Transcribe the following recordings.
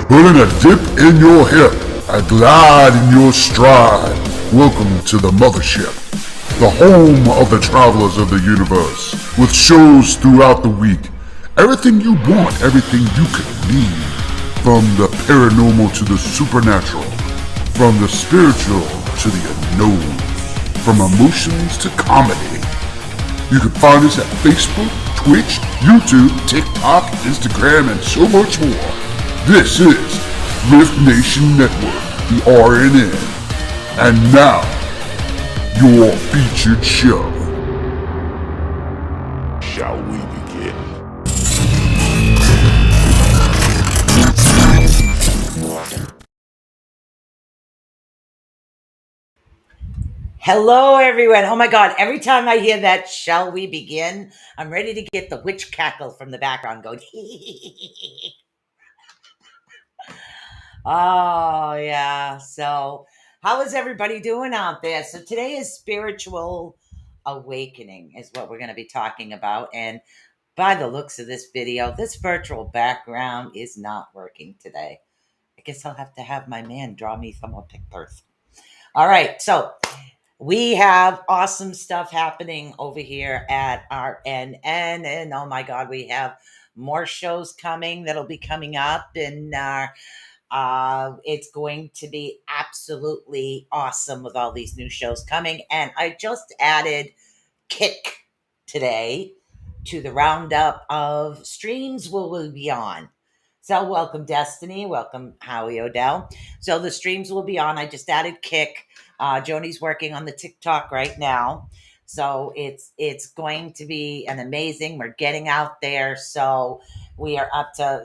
Putting a dip in your hip, a glide in your stride. Welcome to the mothership, the home of the travelers of the universe, with shows throughout the week. Everything you want, everything you could need. From the paranormal to the supernatural, from the spiritual to the unknown, from emotions to comedy. You can find us at Facebook, Twitch, YouTube, TikTok, Instagram, and so much more. This is R.I.F.T Nation Network, the RNN. And now, your featured show. Shall we begin? Hello, everyone. Oh my God. Every time I hear that, shall we begin? I'm ready to get the witch cackle from the background going. Oh, yeah. So, how is everybody doing out there? So, today is spiritual awakening, is what we're going to be talking about. And by the looks of this video, this virtual background is not working today. I guess I'll have to have my man draw me some more pictures. All right. So, we have awesome stuff happening over here at RNN. And oh my God, we have more shows coming that'll be coming up. And it's going to be absolutely awesome with all these new shows coming. And I just added Kick today to the roundup of streams we'll be on. So, welcome, Destiny. Welcome, Howie Odell. So, the streams will be on. I just added Kick. Joni's working on the TikTok right now. So, it's going to be an amazing. We're getting out there. So, we are up to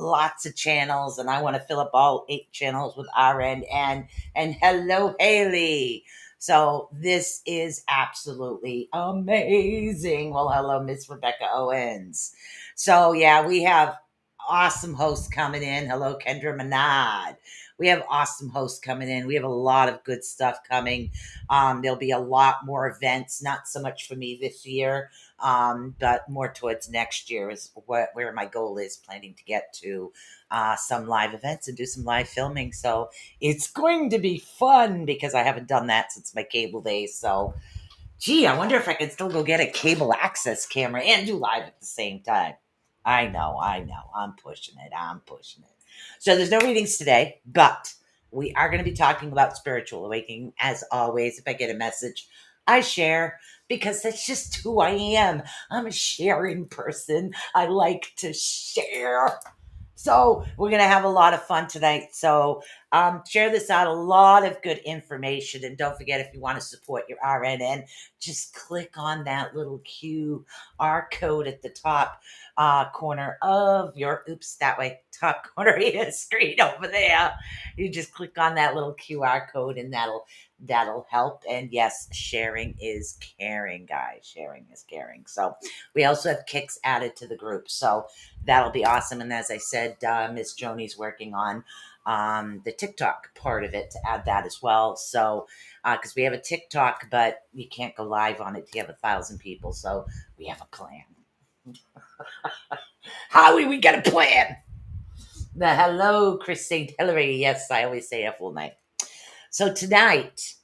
lots of channels, and I want to fill up all 8 channels with RNN. And hello, Haley. So this is absolutely amazing. Well, hello, Miss Rebecca Owens. So yeah, we have awesome hosts coming in. Hello, Kendra Manad. We have awesome hosts coming in. We have a lot of good stuff coming. There'll be a lot more events, not so much for me this year, but more towards next year is where my goal is, planning to get to some live events and do some live filming. So it's going to be fun because I haven't done that since my cable days. So, gee, I wonder if I can still go get a cable access camera and do live at the same time. I know. I'm pushing it. So there's no readings today, but we are going to be talking about spiritual awakening. As always, if I get a message, I share because that's just who I am. I'm a sharing person. I like to share. So we're going to have a lot of fun tonight. So share this out. A lot of good information. And don't forget, if you want to support your RNN, just click on that little QR code at the top corner of your, that way, top corner of your screen over there. You just click on that little QR code and that'll help. And yes, sharing is caring, guys. Sharing is caring. So we also have Kicks added to the group. So that'll be awesome. And as I said, Miss Joni's working on the TikTok part of it to add that as well. So, because we have a TikTok, but you can't go live on it. You have 1,000 people. So we have a plan. Howie, we got a plan. The hello, Christine Hillary. Yes, I always say F all night. So tonight,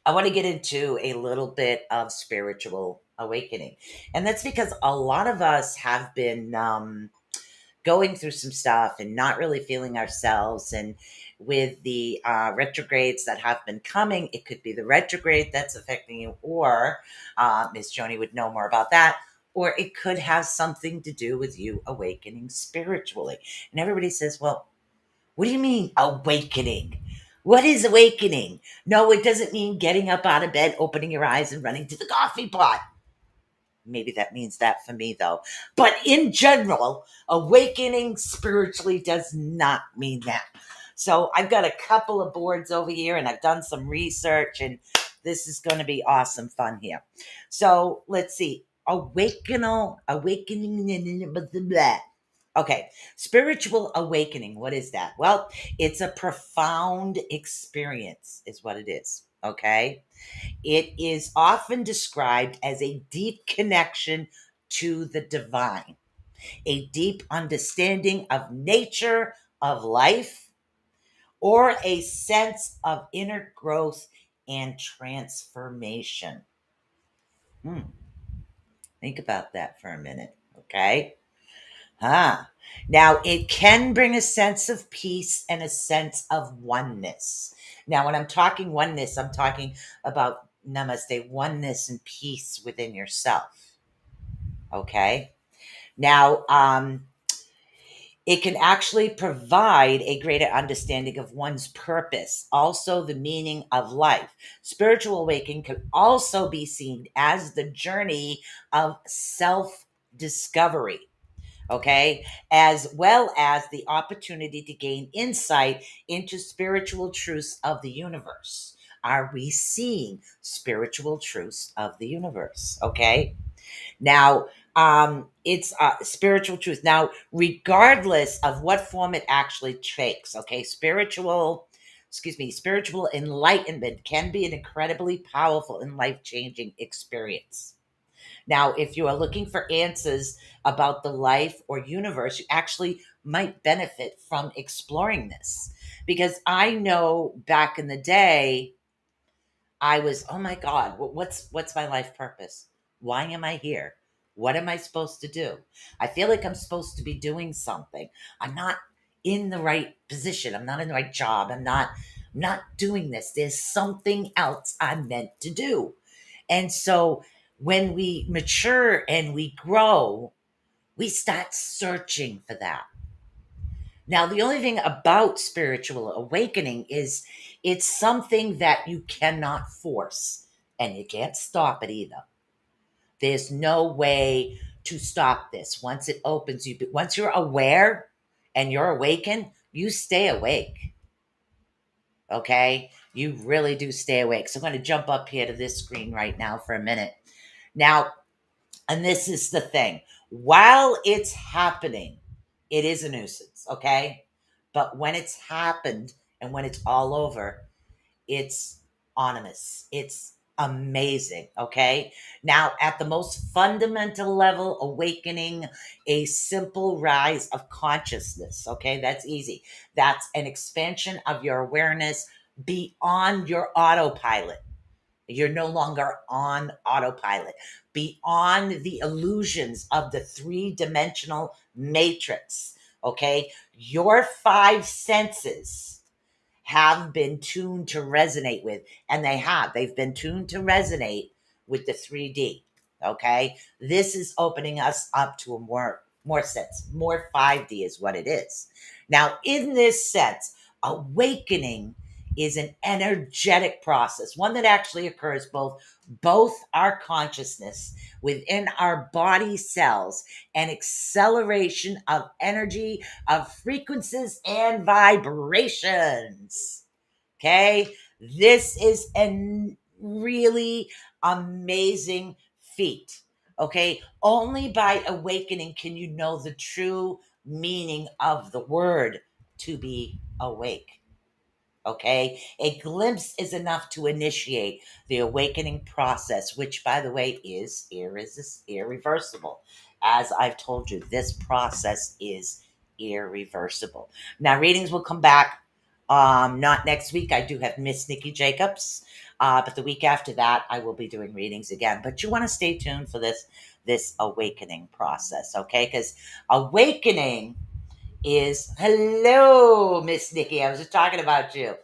I want to get into a little bit of spiritual awakening. And that's because a lot of us have been going through some stuff and not really feeling ourselves. And with the retrogrades that have been coming, it could be the retrograde that's affecting you, or Miss Joni would know more about that, or it could have something to do with you awakening spiritually. And everybody says, well, what do you mean awakening? What is awakening? No, it doesn't mean getting up out of bed, opening your eyes, and running to the coffee pot. Maybe that means that for me, though. But in general, awakening spiritually does not mean that. So I've got a couple of boards over here, and I've done some research, and this is going to be awesome fun here. So let's see. Awakening, blah, blah, blah. Okay, spiritual awakening. What is that? Well, it's a profound experience, is what it is. Okay. It is often described as a deep connection to the divine, a deep understanding of nature, of life, or a sense of inner growth and transformation? Hmm. Think about that for a minute, okay? Huh. Now, it can bring a sense of peace and a sense of oneness. Now, when I'm talking oneness, I'm talking about namaste, oneness and peace within yourself. Okay. Now, it can actually provide a greater understanding of one's purpose, also the meaning of life. Spiritual awakening can also be seen as the journey of self discovery, okay, as well as the opportunity to gain insight into spiritual truths of the universe. Are we seeing spiritual truths of the universe? Okay. Now, it's spiritual truth. Now, regardless of what form it actually takes, okay, spiritual enlightenment can be an incredibly powerful and life changing experience. Now, if you are looking for answers about the life or universe, you actually might benefit from exploring this. Because I know back in the day, I was, oh my God, what's my life purpose? Why am I here? What am I supposed to do? I feel like I'm supposed to be doing something. I'm not in the right position. I'm not in the right job. I'm not doing this. There's something else I'm meant to do. And so when we mature and we grow, we start searching for that. Now, the only thing about spiritual awakening is it's something that you cannot force and you can't stop it either. There's no way to stop this. Once it opens, once you're aware and you're awakened, you stay awake. Okay? You really do stay awake. So I'm going to jump up here to this screen right now for a minute. Now, and this is the thing. While it's happening, it is a nuisance, okay? But when it's happened and when it's all over, it's ominous. It's amazing, okay? Now, at the most fundamental level, awakening a simple rise of consciousness, okay? That's easy. That's an expansion of your awareness beyond your autopilot. You're no longer on autopilot, beyond the illusions of the three-dimensional matrix. Okay. Your five senses have been tuned to resonate with, and they've been tuned to resonate with the 3D. Okay. This is opening us up to a more sense, more 5D is what it is. Now, in this sense, awakening is an energetic process, one that actually occurs both our consciousness within our body cells and acceleration of energy of frequencies and vibrations. Okay. This is a really amazing feat. Okay. Only by awakening can you know the true meaning of the word to be awake. Okay. A glimpse is enough to initiate the awakening process, which, by the way, is irreversible. As I've told you, this process is irreversible. Now, readings will come back. Not next week. I do have Miss Nikki Jacobs, but the week after that, I will be doing readings again. But you want to stay tuned for this awakening process, okay? Because awakening is, hello, Miss Nikki. I was just talking about you.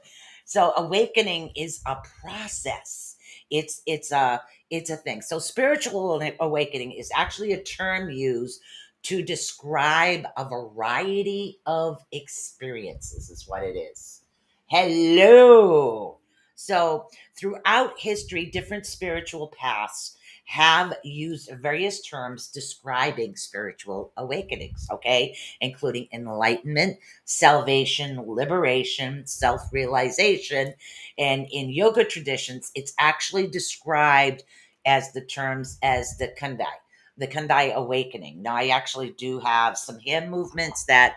So awakening is a process. It's a thing. So spiritual awakening is actually a term used to describe a variety of experiences, is what it is. Hello. So throughout history, different spiritual paths have used various terms describing spiritual awakenings, okay? Including enlightenment, salvation, liberation, self realization. And in yoga traditions, it's actually described as the Kundai awakening. Now, I actually do have some hand movements that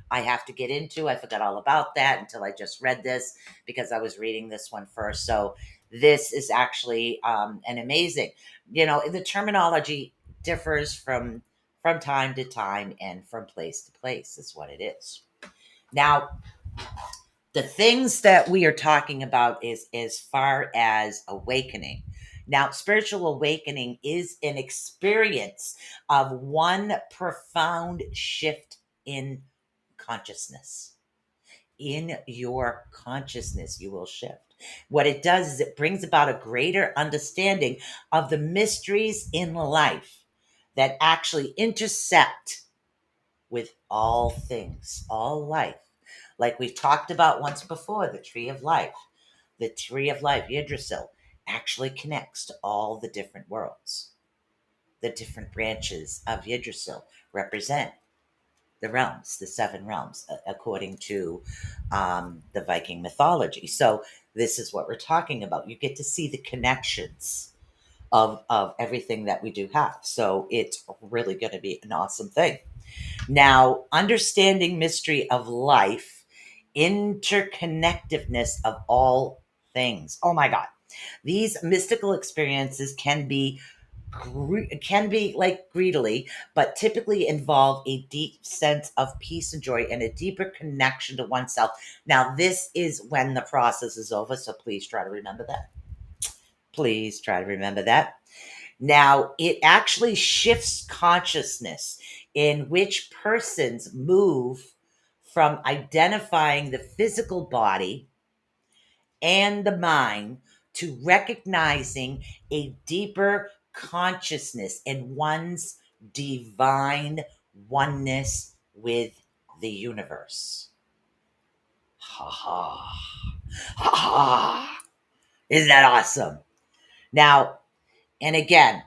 I have to get into. I forgot all about that until I just read this because I was reading this one first. So, this is actually an amazing, the terminology differs from time to time and from place to place is what it is. Now, the things that we are talking about is as far as awakening. Now, spiritual awakening is an experience of one profound shift in consciousness. In your consciousness, you will shift. What it does is it brings about a greater understanding of the mysteries in life that actually intersect with all things, all life. Like we've talked about once before, the tree of life. The tree of life, Yggdrasil, actually connects to all the different worlds. The different branches of Yggdrasil represent the realms, the seven realms, according to the Viking mythology. So this is what we're talking about. You get to see the connections of everything that we do have. So it's really going to be an awesome thing. Now, understanding mystery of life, interconnectedness of all things. Oh my God. These mystical experiences can be like greedily, but typically involve a deep sense of peace and joy and a deeper connection to oneself. Now, this is when the process is over, so please try to remember that. Please try to remember that. Now, it actually shifts consciousness in which persons move from identifying the physical body and the mind to recognizing a deeper consciousness in one's divine oneness with the universe. Ha ha. Ha ha. Isn't that awesome? Now, and again,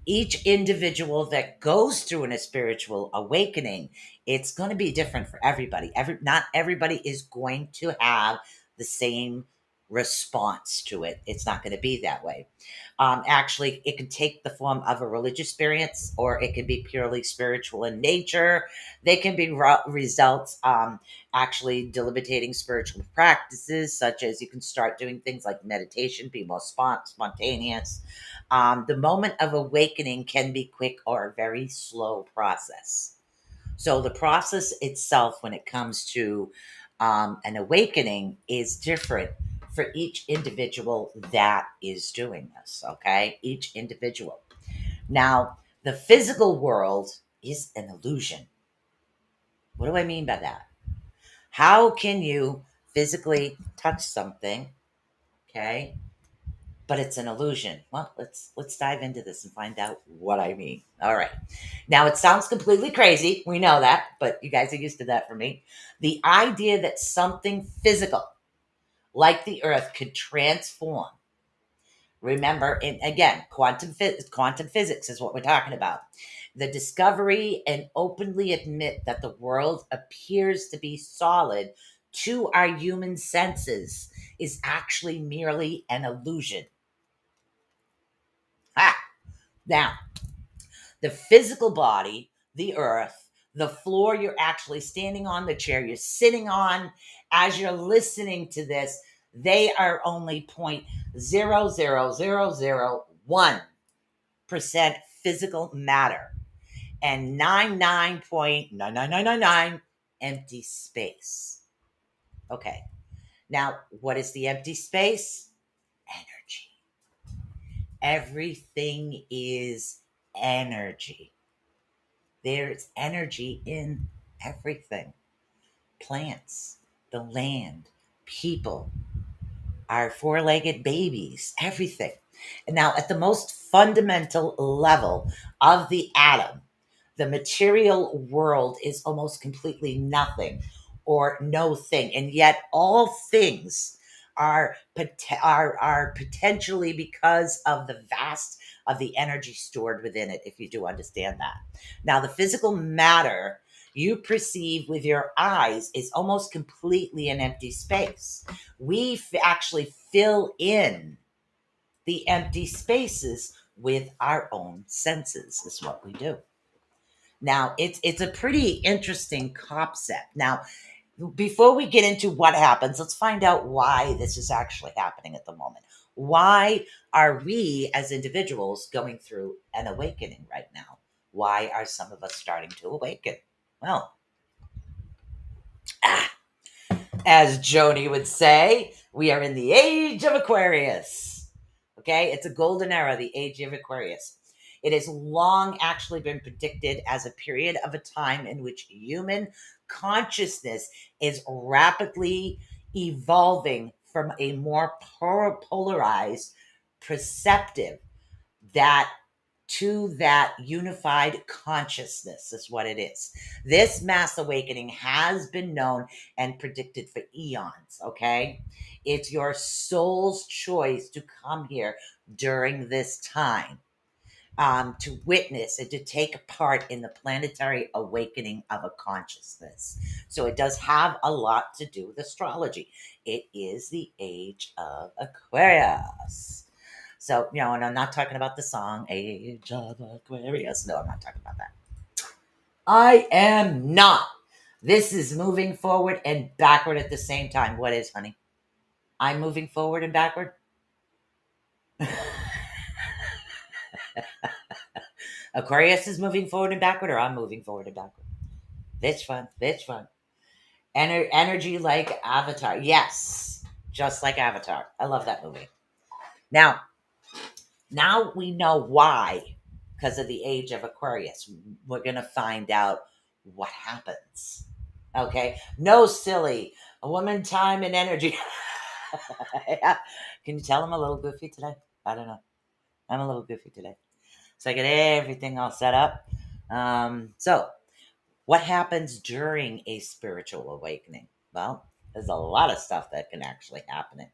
each individual that goes through a spiritual awakening, it's going to be different for everybody. Not everybody is going to have the same response to it. It's not going to be that way. Actually, it can take the form of a religious experience, or it can be purely spiritual in nature. They can be results, actually debilitating spiritual practices, such as you can start doing things like meditation, be more spontaneous. The moment of awakening can be quick or a very slow process. So the process itself, when it comes to an awakening, is different for each individual that is doing this. Okay, each individual. Now, the physical world is an illusion. What do I mean by that? How can you physically touch something? Okay, but it's an illusion. Well, let's dive into this and find out what I mean. All right. Now, it sounds completely crazy. We know that, but you guys are used to that for me. The idea that something physical like the earth could transform. Remember, and again, quantum physics is what we're talking about. The discovery and openly admit that the world appears to be solid to our human senses is actually merely an illusion. Ah, now, the physical body, the earth, the floor you're actually standing on, the chair you're sitting on, as you're listening to this, they are only 0.00001% physical matter and 99.99999 empty space. Okay. Now, what is the empty space? Energy. Everything is energy. There's energy in everything: plants, the land, people, our four legged babies, everything. And now, at the most fundamental level of the atom, the material world is almost completely nothing or no thing. And yet, all things are potentially because of the vast of the energy stored within it, if you do understand that. Now, the physical matter you perceive with your eyes is almost completely an empty space. We actually fill in the empty spaces with our own senses, is what we do. Now, it's a pretty interesting concept. Now, before we get into what happens, let's find out why this is actually happening at the moment. Why are we as individuals going through an awakening right now? Why are some of us starting to awaken? Well, As Joni would say, we are in the age of Aquarius. Okay, it's a golden era, the age of Aquarius. It has long actually been predicted as a period of a time in which human consciousness is rapidly evolving from a more polarized perceptive that to that unified consciousness is what it is. This mass awakening has been known and predicted for eons, okay? It's your soul's choice to come here during this time, to witness and to take part in the planetary awakening of a consciousness. So it does have a lot to do with astrology. It is the age of Aquarius. So, and I'm not talking about the song Age of Aquarius. No, I'm not talking about that. I am not. This is moving forward and backward at the same time. What is, honey? I'm moving forward and backward? Aquarius is moving forward and backward, or I'm moving forward and backward? Which one? Which one? Energy like Avatar. Yes. Just like Avatar. I love that movie. Now we know why, because of the age of Aquarius. We're going to find out what happens. Okay? No, silly. A woman, time, and energy. Yeah. Can you tell I'm a little goofy today? I don't know. I'm a little goofy today. So I get everything all set up. So, what happens during a spiritual awakening? Well, there's a lot of stuff that can actually happen.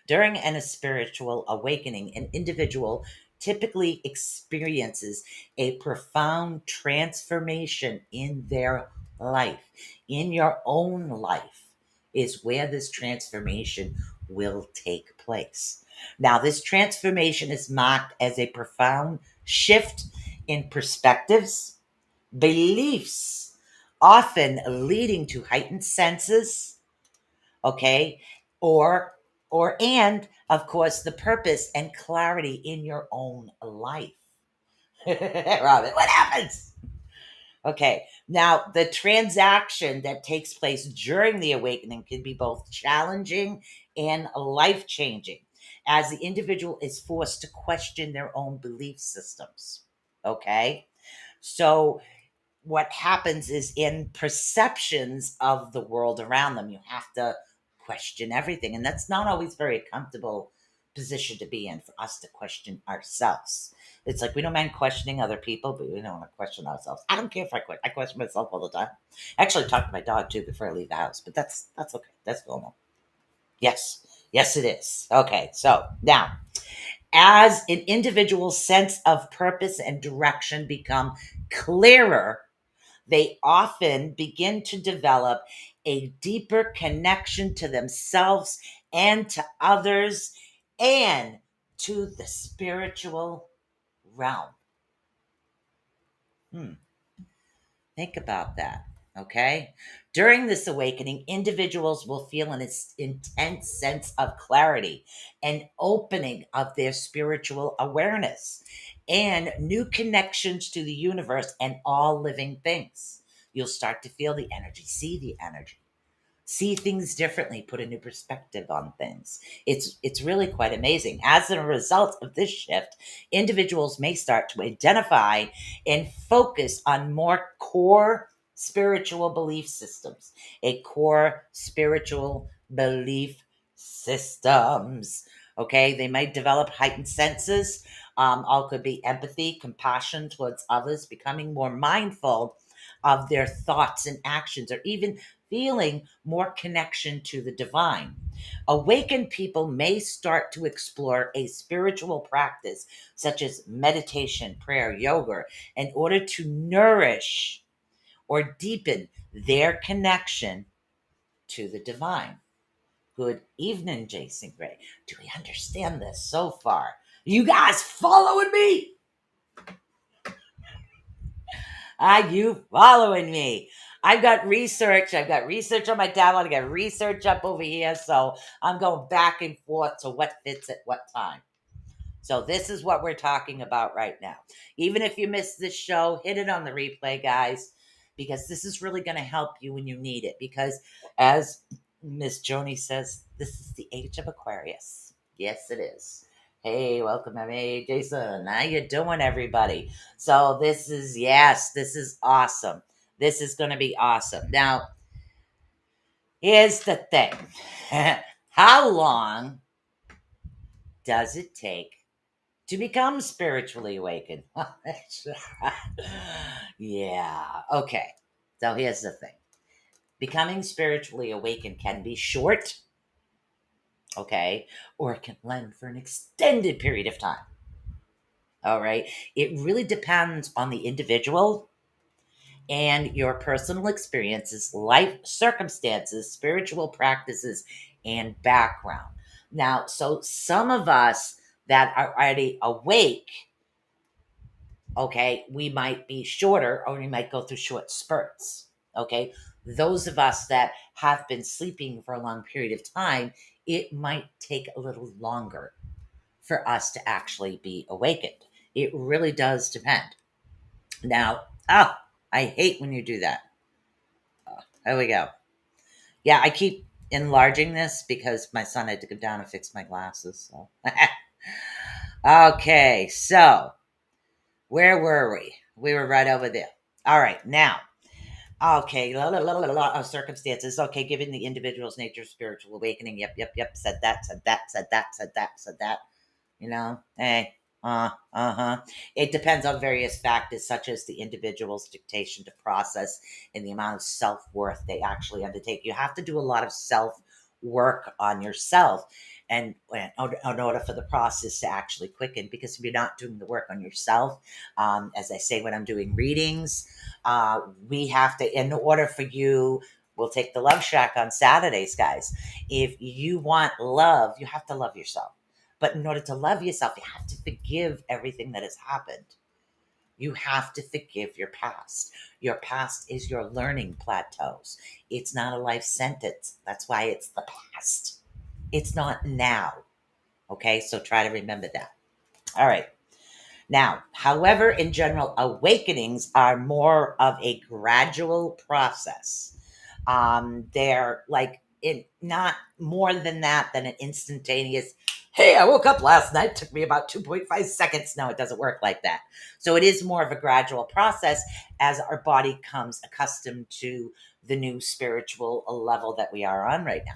During a spiritual awakening, an individual typically experiences a profound transformation in their life. In your own life is where this transformation will take place. Now, this transformation is marked as a profound shift in perspectives, beliefs, often leading to heightened senses, okay, and of course the purpose and clarity in your own life. Robin, what happens? Okay, now the transaction that takes place during the awakening can be both challenging and life changing, as the individual is forced to question their own belief systems. Okay, so what happens is in perceptions of the world around them, you have to question everything. And that's not always very comfortable position to be in, for us to question ourselves. It's like we don't mind questioning other people, but we don't want to question ourselves. I don't care if I question myself all the time. I actually talk to my dog too before I leave the house, but that's okay. That's normal. Yes. Yes, it is. Okay. So now, as an individual's sense of purpose and direction become clearer, they often begin to develop a deeper connection to themselves and to others and to the spiritual realm. Think about that. Okay. During this awakening, individuals will feel an intense sense of clarity and opening of their spiritual awareness and new connections to the universe and all living things. You'll start to feel the energy, see the energy, see things differently, put a new perspective on things. It's really quite amazing. As a result of this shift, individuals may start to identify and focus on more core spiritual belief systems. A core spiritual belief systems. Okay, they might develop heightened senses. All could be empathy, compassion towards others, becoming more mindful of their thoughts and actions, or even feeling more connection to the divine. Awakened people may start to explore a spiritual practice such as meditation, prayer, yoga, in order to nourish or deepen their connection to the divine. Good evening, Jason Gray. Do we understand this so far? You guys following me? Are you following me? I've got research. I've got research on my tablet. I got research up over here. So I'm going back and forth to what fits at what time. So this is what we're talking about right now. Even if you missed this show, hit it on the replay, guys, because this is really going to help you when you need it. Because as Miss Joni says, this is the age of Aquarius. Yes, it is. Hey, welcome, Emmy. Jason, how you doing, everybody? So this is, yes, this is awesome. This is going to be awesome. Now, here's the thing. How long does it take to become spiritually awakened? Yeah. Okay. So here's the thing. Becoming spiritually awakened can be short, okay, or it can lend for an extended period of time. All right. It really depends on the individual and your personal experiences, life circumstances, spiritual practices, and background. Now, so some of us that are already awake, okay, we might be shorter or we might go through short spurts. Okay. Those of us that have been sleeping for a long period of time, it might take a little longer for us to actually be awakened. It really does depend. Now, I hate when you do that. There we go. Yeah, I keep enlarging this because my son had to come down and fix my glasses. So. Okay, so where were we? We were right over there. All right, now. Okay, circumstances. Okay, given the individual's nature of spiritual awakening. Yep. Said that, said that. Hey, uh-huh. It depends on various factors such as the individual's dictation to process and the amount of self-worth they actually undertake. You have to do a lot of self-work on yourself and in order for the process to actually quicken, because if you're not doing the work on yourself, as I say when I'm doing readings, we have to, in order for you, we'll take the Love Shack on Saturdays, guys. If you want love, you have to love yourself. But in order to love yourself, you have to forgive everything that has happened. You have to forgive your past. Your past is your learning plateaus. It's not a life sentence. That's why it's the past. It's not now. Okay, so try to remember that. All right. Now, however, in general, awakenings are more of a gradual process. They're like it not more than an instantaneous. Hey, I woke up last night. Took me about 2.5 seconds. No, it doesn't work like that. So it is more of a gradual process as our body comes accustomed to the new spiritual level that we are on right now.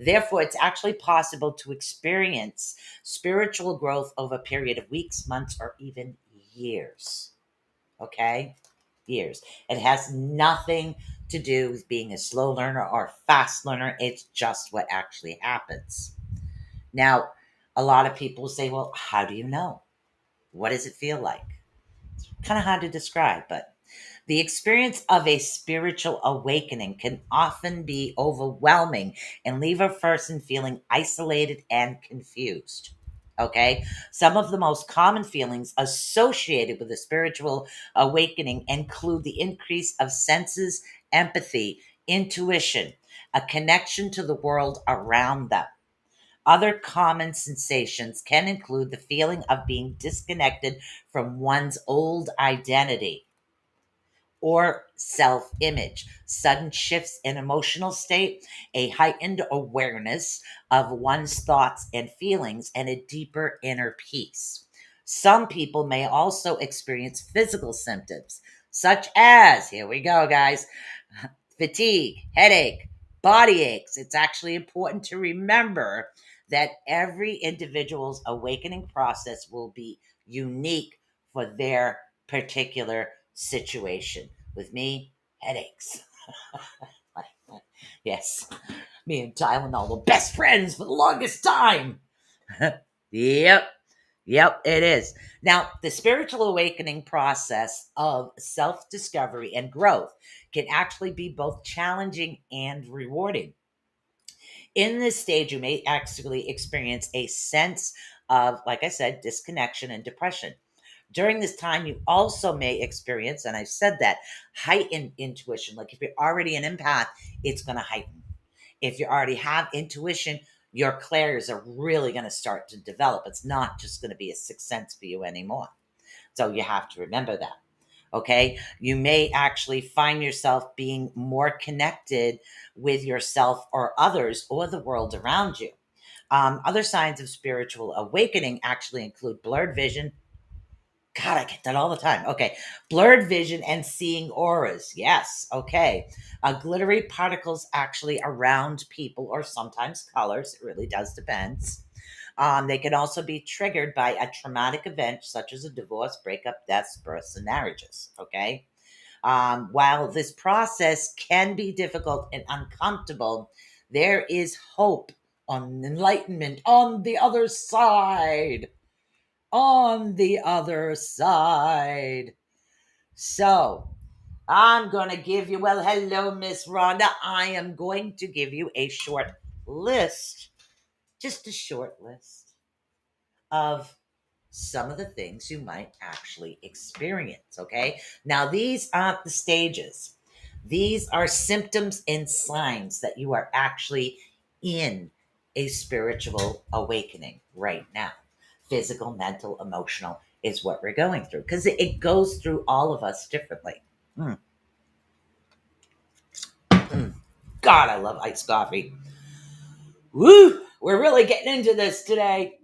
Therefore, it's actually possible to experience spiritual growth over a period of weeks, months, or even years. Okay? Years. It has nothing to do with being a slow learner or a fast learner. It's just what actually happens. Now, a lot of people say, well, how do you know? What does it feel like? It's kind of hard to describe, but the experience of a spiritual awakening can often be overwhelming and leave a person feeling isolated and confused. Okay. Some of the most common feelings associated with a spiritual awakening include the increase of senses, empathy, intuition, a connection to the world around them. Other common sensations can include the feeling of being disconnected from one's old identity or self image, sudden shifts in emotional state, a heightened awareness of one's thoughts and feelings, and a deeper inner peace. Some people may also experience physical symptoms, such as, here we go, guys, fatigue, headache, body aches. It's actually important to remember that every individual's awakening process will be unique for their particular situation. With me, headaches. Yes, me and Tylenol were best friends for the longest time. Yep. Yep, it is. Now, the spiritual awakening process of self discovery and growth can actually be both challenging and rewarding. In this stage, you may actually experience a sense of, like I said, disconnection and depression. During this time, you also may experience, and I've said that, heightened intuition. Like if you're already an empath, it's going to heighten. If you already have intuition, your clairs are really going to start to develop. It's not just going to be a sixth sense for you anymore. So you have to remember that. Okay. You may actually find yourself being more connected with yourself or others or the world around you. Other signs of spiritual awakening actually include blurred vision. God, I get that all the time. Okay. Blurred vision and seeing auras. Yes. Okay. Glittery particles actually around people or sometimes colors. It really does depend. They can also be triggered by a traumatic event such as a divorce, breakup, deaths, births, and marriages. Okay. While this process can be difficult and uncomfortable, there is hope on enlightenment on the other side. On the other side. So, I'm going to give you, well, hello, Miss Rhonda. I am going to give you a short list, just a short list of some of the things you might actually experience. Okay. Now, these aren't the stages, these are symptoms and signs that you are actually in a spiritual awakening right now. Physical, mental, emotional is what we're going through because it goes through all of us differently. Mm. Mm. God, I love iced coffee. Woo! We're really getting into this today.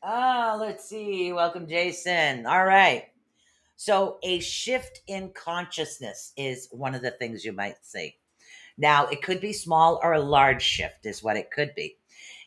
Let's see. Welcome, Jason. All right. So, a shift in consciousness is one of the things you might see. Now, it could be small or a large shift, is what it could be.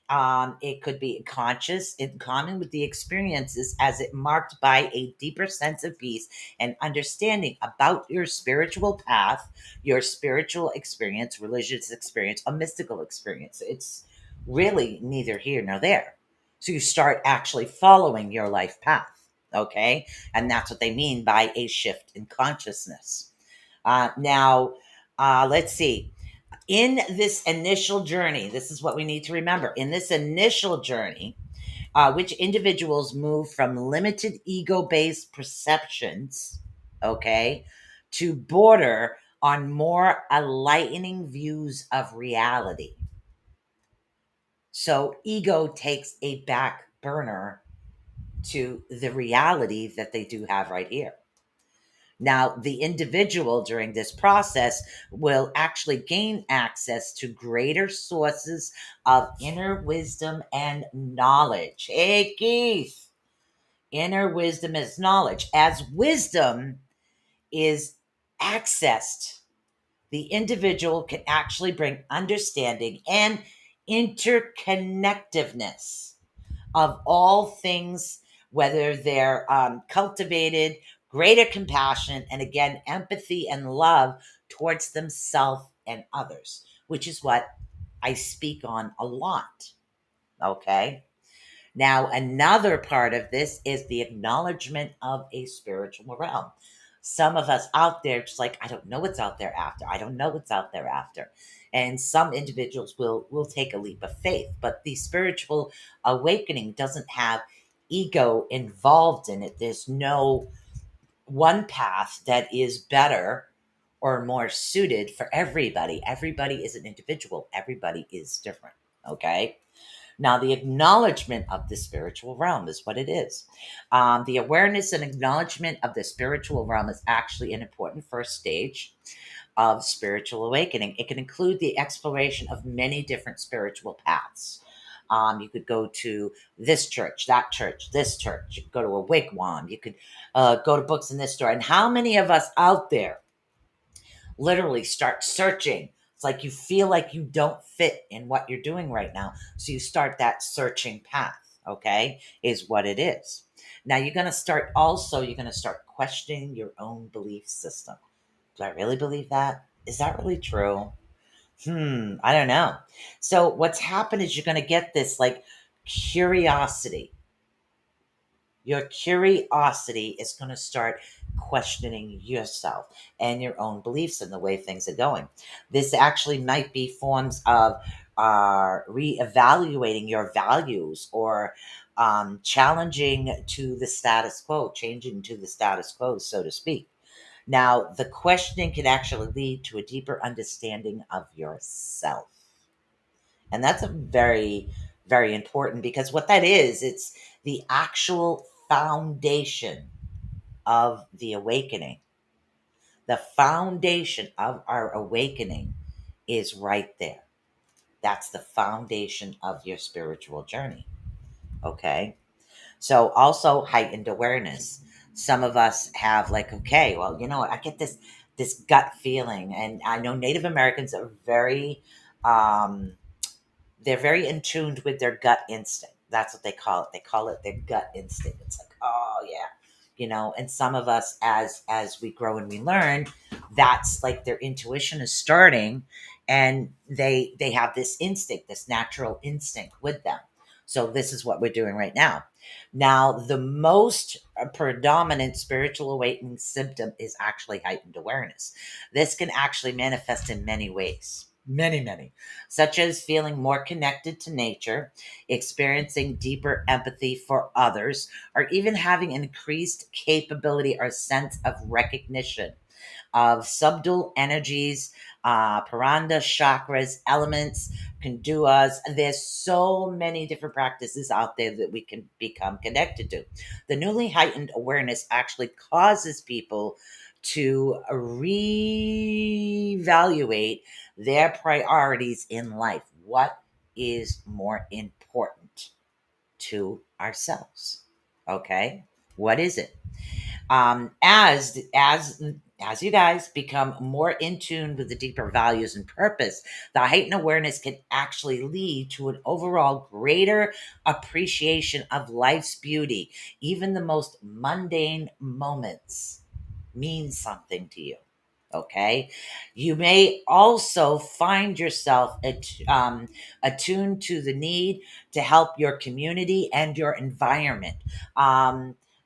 It could be conscious, in common with the experiences, as it marked by a deeper sense of peace and understanding about your spiritual path, your spiritual experience, religious experience, a mystical experience. It's really neither here nor there. So you start actually following your life path. Okay. And that's what they mean by a shift in consciousness. Now, let's see. In this initial journey, this is what we need to remember. In this initial journey, which individuals move from limited ego based perceptions, okay, to border on more enlightening views of reality. So ego takes a back burner to the reality that they do have right here. Now, the individual during this process will actually gain access to greater sources of inner wisdom and knowledge. Hey, Keith, inner wisdom is knowledge. As wisdom is accessed, the individual can actually bring understanding and interconnectiveness of all things, whether they're cultivated, greater compassion, and again, empathy and love towards themselves and others, which is what I speak on a lot. Okay. Now, another part of this is the acknowledgement of a spiritual realm. Some of us out there, just like, I don't know what's out there after. I don't know what's out there after. And some individuals will take a leap of faith, but the spiritual awakening doesn't have ego involved in it. There's no one path that is better or more suited for everybody. Everybody is an individual. Everybody is different. Okay. Now, the acknowledgement of the spiritual realm is what it is. The awareness and acknowledgement of the spiritual realm is actually an important first stage of spiritual awakening. It can include the exploration of many different spiritual paths. You could go to this church, that church, this church. You could go to a wigwam. You could go to books in this store. And how many of us out there literally start searching? It's like you feel like you don't fit in what you're doing right now. So you start that searching path, okay, is what it is. Now you're going to start questioning your own belief system. Do I really believe that? Is that really true? I don't know. So what's happened is you're going to get this like curiosity. Your curiosity is going to start questioning yourself and your own beliefs and the way things are going. This actually might be forms of reevaluating your values or challenging to the status quo, changing to the status quo, so to speak. Now, the questioning can actually lead to a deeper understanding of yourself. And that's a very, very important because what that is, it's the actual foundation of the awakening, the foundation of our awakening is right there. That's the foundation of your spiritual journey. Okay. So also heightened awareness. Some of us have like, okay, well, you know what? I get this gut feeling, and I know Native Americans are um, they're very in tuned with their gut instinct. That's what they call it. They call it their gut instinct. It's like, oh yeah, and some of us, as we grow and we learn, that's like their intuition is starting, and they have this instinct, this natural instinct with them. So this is what we're doing right now. Now, the most predominant spiritual awakening symptom is actually heightened awareness. This can actually manifest in many ways, many, such as feeling more connected to nature, experiencing deeper empathy for others, or even having an increased capability or sense of recognition of subtle energies, paranda chakras, elements, kanduas. There's so many different practices out there that we can become connected to. The newly heightened awareness actually causes people to reevaluate their priorities in life. What is more important to ourselves? Okay. What is it? As you guys become more in tune with the deeper values and purpose, the heightened awareness can actually lead to an overall greater appreciation of life's beauty. Even the most mundane moments mean something to you. Okay. You may also find yourself attuned to the need to help your community and your environment.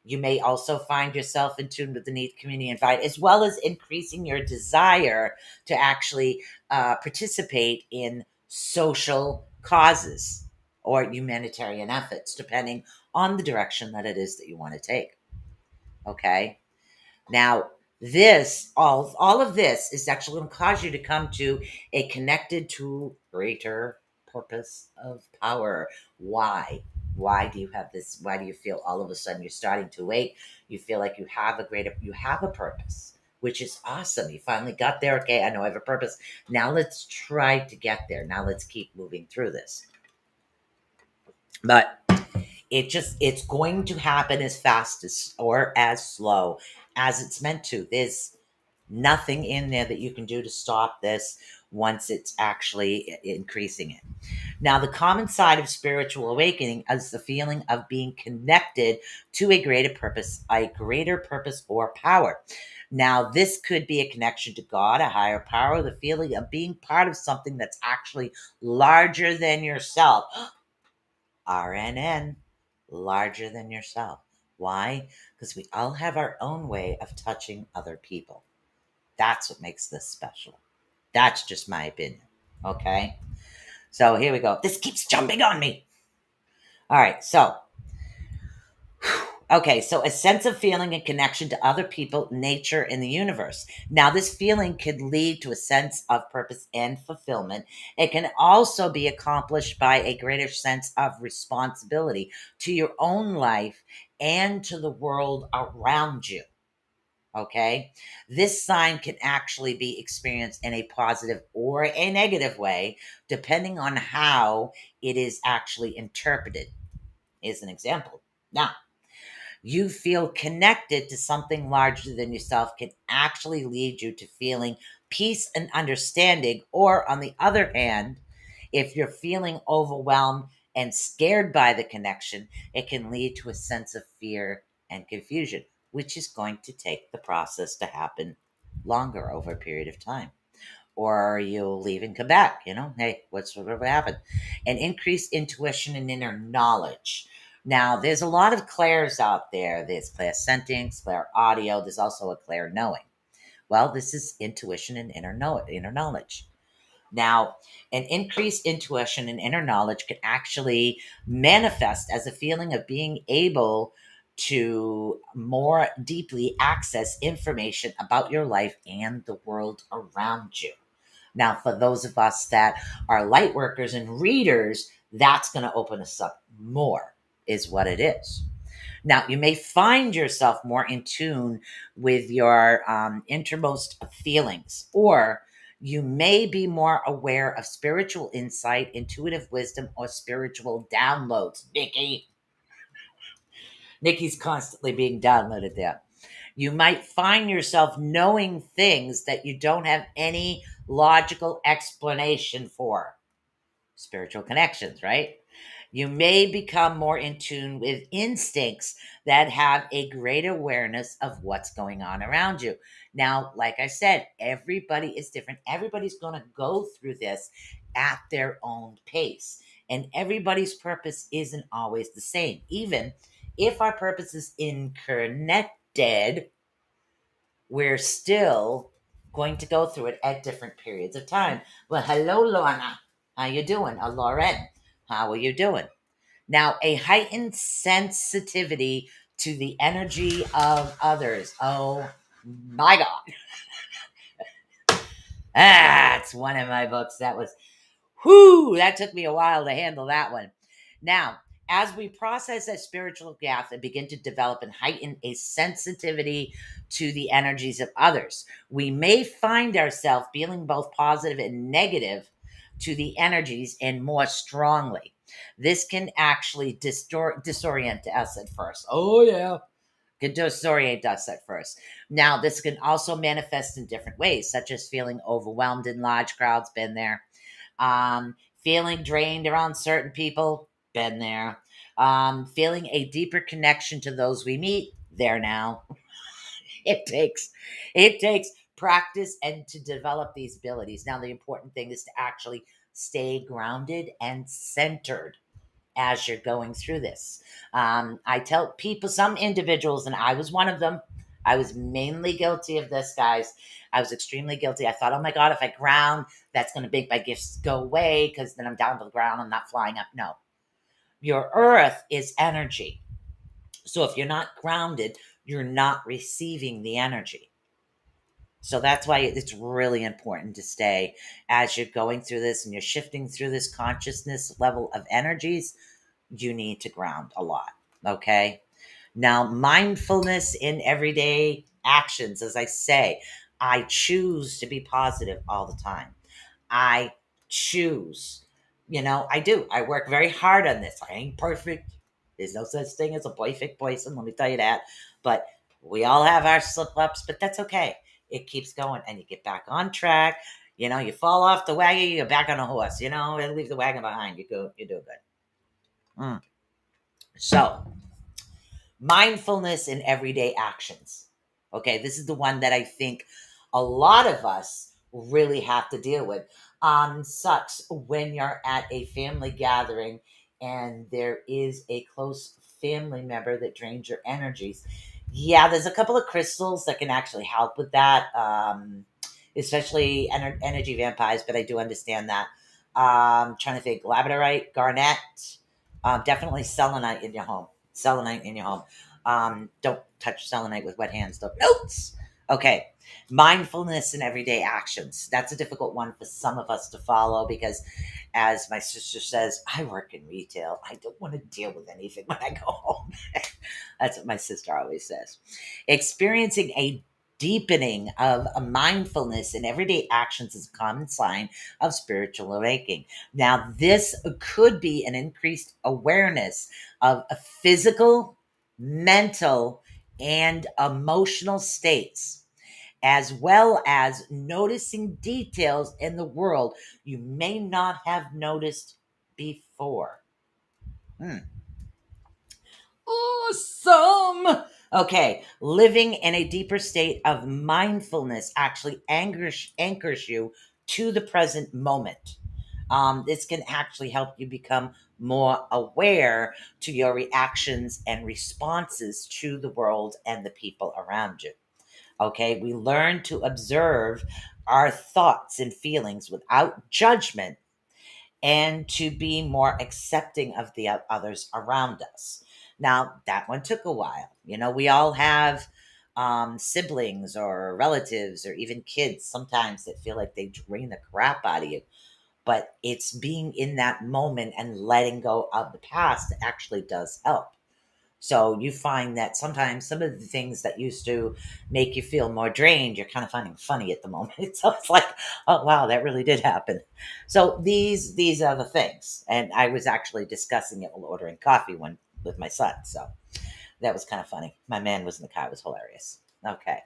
You may also find yourself in tune with the need community and environment, as well as increasing your desire to actually participate in social causes or humanitarian efforts, depending on the direction that it is that you want to take. Okay. Now, this all of this is actually going to cause you to come to a connected to greater purpose of power. Why? Why do you have this? Why do you feel all of a sudden you're starting to wake? You feel like you have a purpose, which is awesome. You finally got there. Okay, I know I have a purpose. Now let's try to get there. Now let's keep moving through this. But it's going to happen as fast as or as slow as it's meant to. There's nothing in there that you can do to stop this once it's actually increasing it. Now, the common side of spiritual awakening is the feeling of being connected to a greater purpose or power. Now, this could be a connection to God, a higher power, the feeling of being part of something that's actually larger than yourself. RNN, larger than yourself. Why? Because we all have our own way of touching other people. That's what makes this special. That's just my opinion. Okay. So here we go. This keeps jumping on me. All right. So a sense of feeling and connection to other people, nature, and the universe. Now, this feeling could lead to a sense of purpose and fulfillment. It can also be accomplished by a greater sense of responsibility to your own life and to the world around you. Okay. This sign can actually be experienced in a positive or a negative way, depending on how it is actually interpreted. Is an example. Now, you feel connected to something larger than yourself can actually lead you to feeling peace and understanding. Or, on the other hand, if you're feeling overwhelmed and scared by the connection, it can lead to a sense of fear and confusion, which is going to take the process to happen longer over a period of time. Or you'll leave and come back, hey, what's what happened? An increased intuition and inner knowledge. Now, there's a lot of clairs out there. There's clairsentience, clair audio. There's also a clair knowing. Well, this is intuition and inner knowledge. Now, an increased intuition and inner knowledge can actually manifest as a feeling of being able to more deeply access information about your life and the world around you. Now, for those of us that are light workers and readers, that's going to open us up more, is what it is. Now, you may find yourself more in tune with your innermost feelings, or you may be more aware of spiritual insight, intuitive wisdom, or spiritual downloads. Nikki's constantly being downloaded there. You might find yourself knowing things that you don't have any logical explanation for. Spiritual connections, right? You may become more in tune with instincts that have a great awareness of what's going on around you. Now, like I said, everybody is different. Everybody's going to go through this at their own pace, and everybody's purpose isn't always the same. Even if our purpose is interconnected, we're still going to go through it at different periods of time. Well, hello, Lorna. How you doing? Lauren, how are you doing? Now, a heightened sensitivity to the energy of others. Oh my God. It's one of my books. That was, whoo, that took me a while to handle that one. Now, as we process that spiritual gap and begin to develop and heighten a sensitivity to the energies of others, we may find ourselves feeling both positive and negative to the energies and more strongly. This can actually disorient us at first. Oh, yeah. Can disorient us at first. Now, this can also manifest in different ways, such as feeling overwhelmed in large crowds, been there. Feeling drained around certain people, been there. Feeling a deeper connection to those we meet, there now. It takes practice and to develop these abilities. Now, the important thing is to actually stay grounded and centered as you're going through this. I tell people, some individuals, and I was one of them. I was mainly guilty of this, guys. I was extremely guilty. I thought, oh my God, if I ground, that's going to make my gifts go away because then I'm down to the ground. I'm not flying up. No, your earth is energy. So if you're not grounded, you're not receiving the energy. So that's why it's really important to stay as you're going through this and you're shifting through this consciousness level of energies. You need to ground a lot. Okay. Now, mindfulness in everyday actions, as I say, I choose to be positive all the time. I choose, I do. I work very hard on this. I ain't perfect. There's no such thing as a perfect person, let me tell you that. But we all have our slip ups, but that's okay. It keeps going and you get back on track. You fall off the wagon, you get back on a horse, and leave the wagon behind. You do good. Mm. So, mindfulness in everyday actions. Okay, this is the one that I think a lot of us really have to deal with. Sucks when you're at a family gathering and there is a close family member that drains your energies. Yeah, there's a couple of crystals that can actually help with that, especially energy vampires, but I do understand that. Trying to think, labradorite, garnet, definitely selenite in your home. Selenite in your home. Don't touch selenite with wet hands, though. Notes. Okay. Mindfulness in everyday actions. That's a difficult one for some of us to follow because, as my sister says, I work in retail. I don't want to deal with anything when I go home. That's what my sister always says. Experiencing a deepening of a mindfulness in everyday actions is a common sign of spiritual awakening. Now, this could be an increased awareness of a physical, mental, and emotional states, as well as noticing details in the world you may not have noticed before. Hmm. Awesome. Okay, living in a deeper state of mindfulness actually anchors you to the present moment. This can actually help you become more aware to your reactions and responses to the world and the people around you. Okay, we learn to observe our thoughts and feelings without judgment and to be more accepting of the others around us. Now, that one took a while. We all have siblings or relatives or even kids sometimes that feel like they drain the crap out of you. But it's being in that moment and letting go of the past that actually does help. So you find that sometimes some of the things that used to make you feel more drained, you're kind of finding funny at the moment. So it's like, oh wow, that really did happen. So these are the things. And I was actually discussing it while ordering coffee one with my son. So that was kind of funny. My man was in the car, it was hilarious. Okay.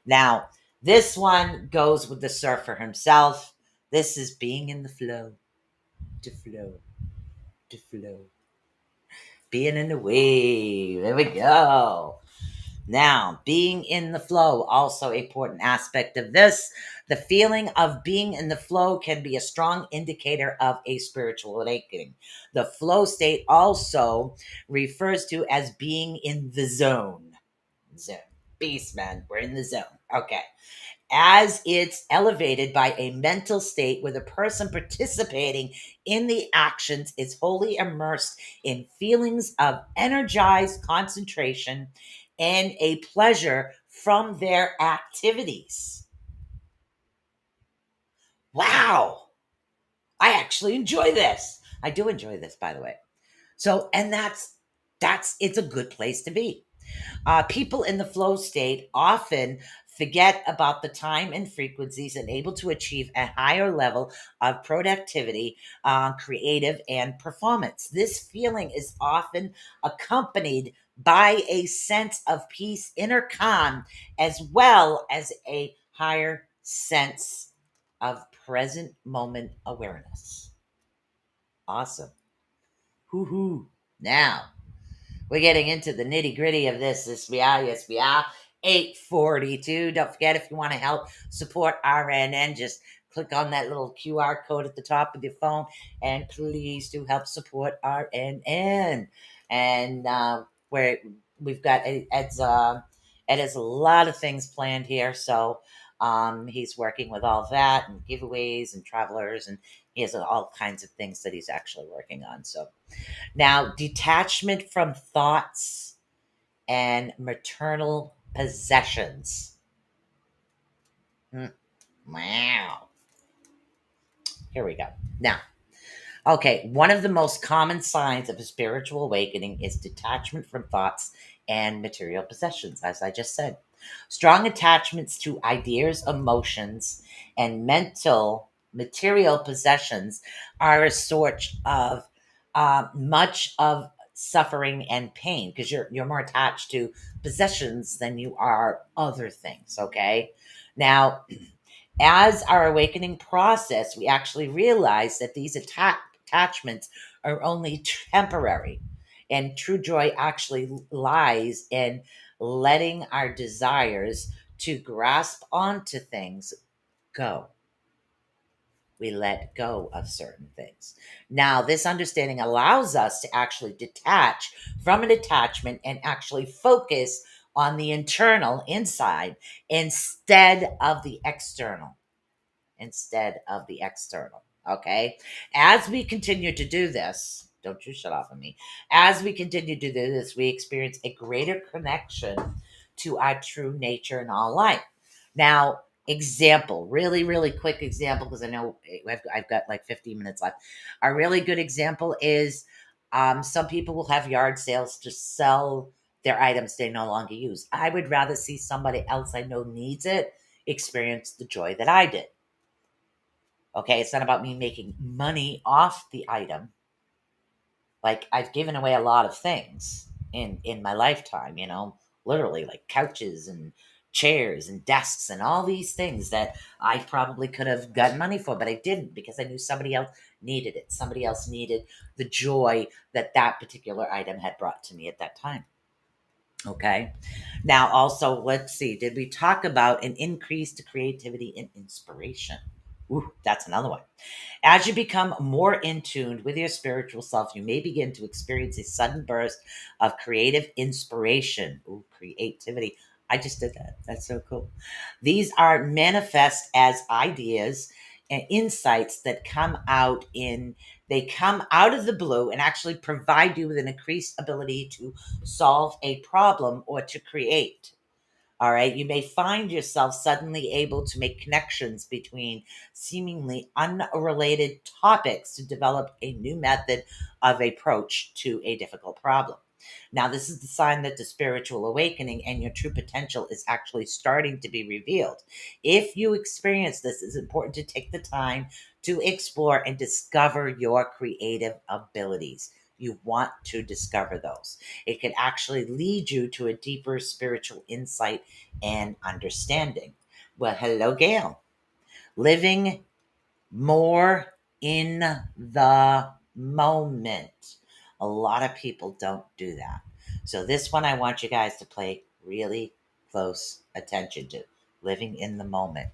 Now, this one goes with the surfer himself. This is being in the flow, to flow, to flow. Being in the wave. There we go. Now, being in the flow, also a important aspect of this. The feeling of being in the flow can be a strong indicator of a spiritual awakening. The flow state also refers to as being in the zone. Zone. Beast, man. We're in the zone. Okay, as it's elevated by a mental state where the person participating in the actions is wholly immersed in feelings of energized concentration and a pleasure from their activities. Wow, I actually enjoy this. I do enjoy this, by the way. So, and that's it's a good place to be. People in the flow state often forget about the time and frequencies and able to achieve a higher level of productivity, creative, and performance. This feeling is often accompanied by a sense of peace, inner calm, as well as a higher sense of present moment awareness. Awesome. Hoo hoo. Now, we're getting into the nitty gritty of this. Yes, we are. 842. Don't forget, if you want to help support RNN, just click on that little QR code at the top of your phone, and please do help support RNN. And where we've got Ed has a lot of things planned here, so he's working with all that and giveaways and travelers, and he has all kinds of things that he's actually working on. So now, detachment from thoughts and maternal possessions. Wow. Here we go. Now, okay, one of the most common signs of a spiritual awakening is detachment from thoughts and material possessions, as I just said. Strong attachments to ideas, emotions, and material possessions are a source of much of suffering and pain, because you're more attached to possessions than you are other things. Okay, now, as our awakening process, we actually realize that these attachments are only temporary. And true joy actually lies in letting our desires to grasp onto things go. We let go of certain things. Now, this understanding allows us to actually detach from an attachment and actually focus on the internal inside instead of the external. Instead of the external. Okay. As we continue to do this, don't you shut off on me. As we continue to do this, we experience a greater connection to our true nature in all life. Now, example, really, really quick example, because I know I've got like 15 minutes left. A really good example is some people will have yard sales to sell their items they no longer use. I would rather see somebody else I know needs it experience the joy that I did. Okay, it's not about me making money off the item. Like, I've given away a lot of things in my lifetime, literally like couches and chairs and desks and all these things that I probably could have gotten money for, but I didn't, because I knew somebody else needed it. Somebody else needed the joy that that particular item had brought to me at that time. Okay. Now, also, let's see. Did we talk about an increased creativity and inspiration? Ooh, that's another one. As you become more in tune with your spiritual self, you may begin to experience a sudden burst of creative inspiration. Ooh, creativity. I just did that. That's so cool. These are manifest as ideas and insights that they come out of the blue and actually provide you with an increased ability to solve a problem or to create. All right. You may find yourself suddenly able to make connections between seemingly unrelated topics to develop a new method of approach to a difficult problem. Now, this is the sign that the spiritual awakening and your true potential is actually starting to be revealed. If you experience this, it's important to take the time to explore and discover your creative abilities. You want to discover those. It can actually lead you to a deeper spiritual insight and understanding. Well, hello, Gail. Living more in the moment. A lot of people don't do that. So, this one I want you guys to pay really close attention to, living in the moment.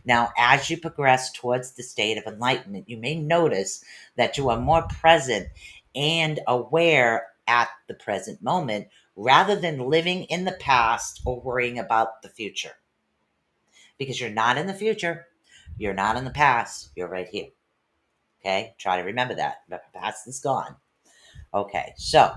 Now, as you progress towards the state of enlightenment, you may notice that you are more present and aware at the present moment rather than living in the past or worrying about the future. Because you're not in the future, you're not in the past, you're right here. Okay, try to remember that. The past is gone. Okay, so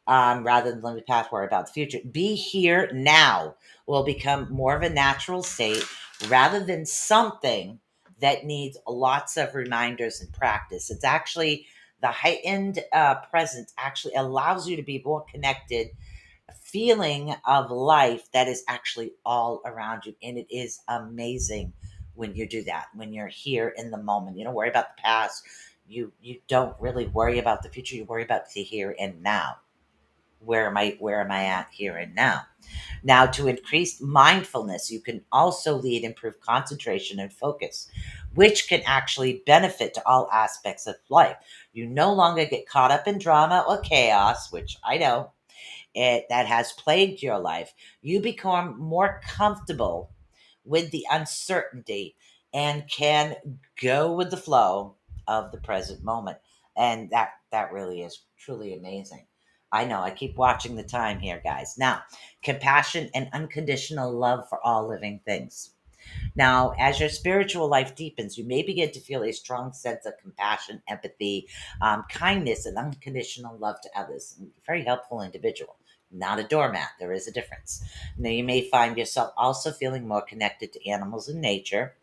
rather than living the past, worry about the future. Be here now will become more of a natural state rather than something that needs lots of reminders and practice. It's actually the heightened presence actually allows you to be more connected, a feeling of life that is actually all around you. And it is amazing when you do that, when you're here in the moment. You don't worry about the past. You don't really worry about the future. You worry about the here and now. Where am I at here and now? Now, to increase mindfulness, you can also lead improved concentration and focus, which can actually benefit to all aspects of life. You no longer get caught up in drama or chaos, which I know that has plagued your life. You become more comfortable with the uncertainty and can go with the flow of the present moment. And that really is truly amazing. I know, I keep watching the time here, guys. Now, compassion and unconditional love for all living things. Now, as your spiritual life deepens, you may begin to feel a strong sense of compassion, empathy, kindness, and unconditional love to others. Very helpful individual, not a doormat. There is a difference. Now, you may find yourself also feeling more connected to animals and nature.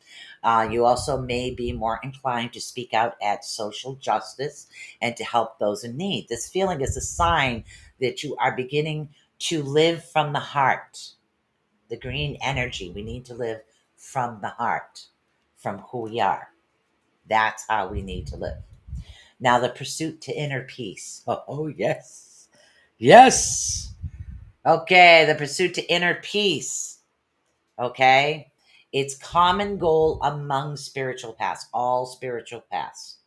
You also may be more inclined to speak out at social justice and to help those in need. This feeling is a sign that you are beginning to live from the heart, the green energy. We need to live from the heart, from who we are. That's how we need to live. Now, the pursuit to inner peace. Oh, yes. Yes. Okay, the pursuit to inner peace. Okay. It's common goal among spiritual paths, all spiritual paths.